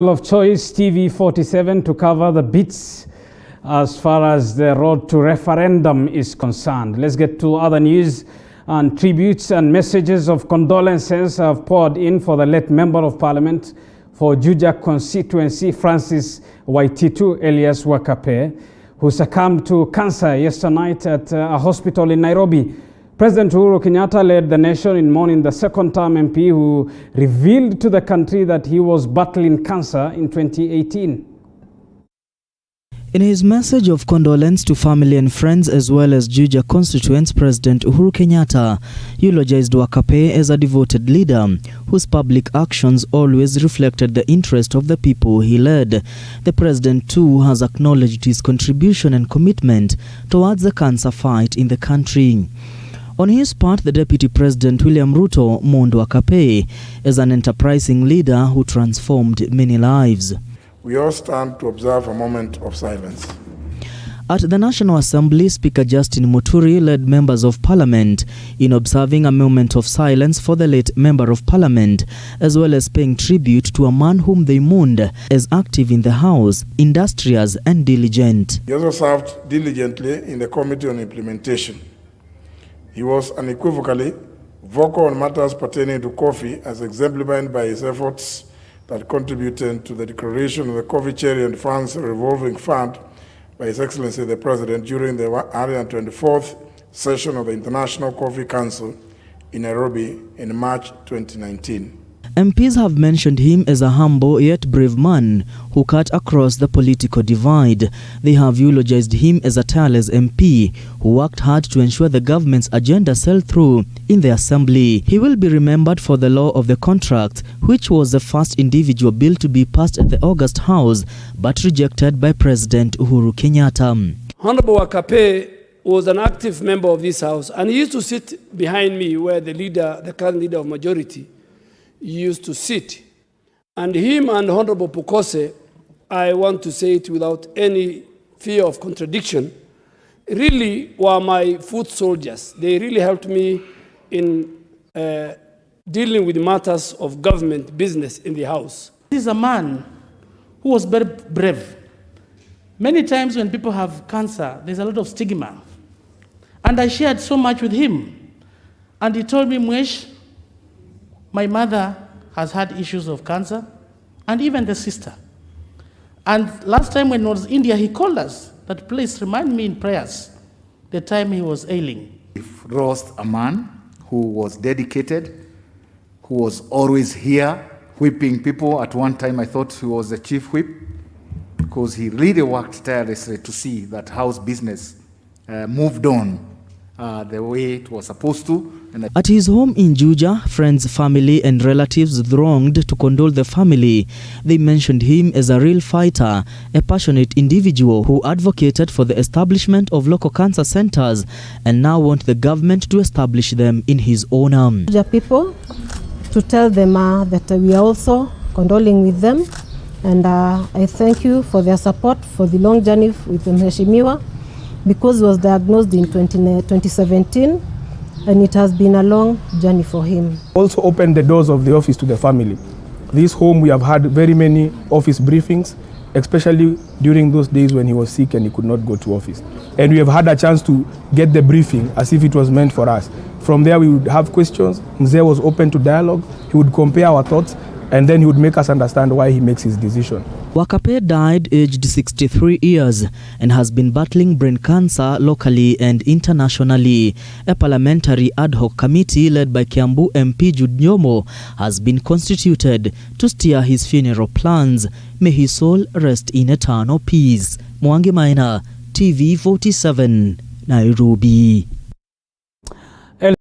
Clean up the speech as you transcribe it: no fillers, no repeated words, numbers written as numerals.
Of choice TV47 to cover the bits as far as the road to referendum is concerned. Let's get to other news, and tributes and messages of condolences have poured in for the late Member of Parliament for Juja constituency, Francis Waititu alias Wakape, who succumbed to cancer yesterday night at a hospital in Nairobi. President Uhuru Kenyatta led the nation in mourning the second-term MP who revealed to the country that he was battling cancer in 2018. In his message of condolence to family and friends as well as Juja constituents, President Uhuru Kenyatta eulogized Wakape as a devoted leader whose public actions always reflected the interest of the people he led. The president too has acknowledged his contribution and commitment towards the cancer fight in the country. On his part, the Deputy President William Ruto mourned Wakape as an enterprising leader who transformed many lives. We all stand to observe a moment of silence. At the National Assembly, Speaker Justin Muturi led members of Parliament in observing a moment of silence for the late Member of Parliament, as well as paying tribute to a man whom they mourned as active in the House, industrious and diligent. He also served diligently in the Committee on Implementation. He was unequivocally vocal on matters pertaining to coffee, as exemplified by his efforts that contributed to the declaration of the Coffee Cherry and Funds Revolving Fund by His Excellency the President during the 124th session of the International Coffee Council in Nairobi in March 2019. MPs have mentioned him as a humble yet brave man who cut across the political divide. They have eulogized him as a tireless MP who worked hard to ensure the government's agenda sailed through in the assembly. He will be remembered for the law of the contract, which was the first individual bill to be passed at the August House but rejected by President Uhuru Kenyatta. Honorable Wakape was an active member of this House, and he used to sit behind me where the current leader of majority used to sit. And him and Honorable Pukose, I want to say it without any fear of contradiction, really were my foot soldiers. They really helped me in dealing with matters of government business in the House. This is a man who was very brave. Many times when people have cancer, there's a lot of stigma. And I shared so much with him. And he told me, Mwesh, my mother has had issues of cancer, and even the sister. And last time when he was in India, he called us that, please remind me in prayers the time he was ailing. We've lost a man who was dedicated, who was always here, whipping people. At one time, I thought he was the chief whip, because he really worked tirelessly to see that house business moved on the way it was supposed to. At his home in Juja, friends, family and relatives thronged to condole the family. They mentioned him as a real fighter, a passionate individual who advocated for the establishment of local cancer centers and now want the government to establish them in his honor. Juja people, to tell them that we are also condoling with them, and I thank you for their support for the long journey with Mheshimiwa, because he was diagnosed in 2017, and it has been a long journey for him. Also opened the doors of the office to the family. This home, we have had very many office briefings, especially during those days when he was sick and he could not go to office. And we have had a chance to get the briefing as if it was meant for us. From there, we would have questions. Mzee was open to dialogue. He would compare our thoughts, and then he would make us understand why he makes his decision. Wakape died aged 63 years and has been battling brain cancer locally and internationally. A parliamentary ad hoc committee led by Kiambu MP Juja has been constituted to steer his funeral plans. May his soul rest in eternal peace. Mwangi Maina, TV47, Nairobi.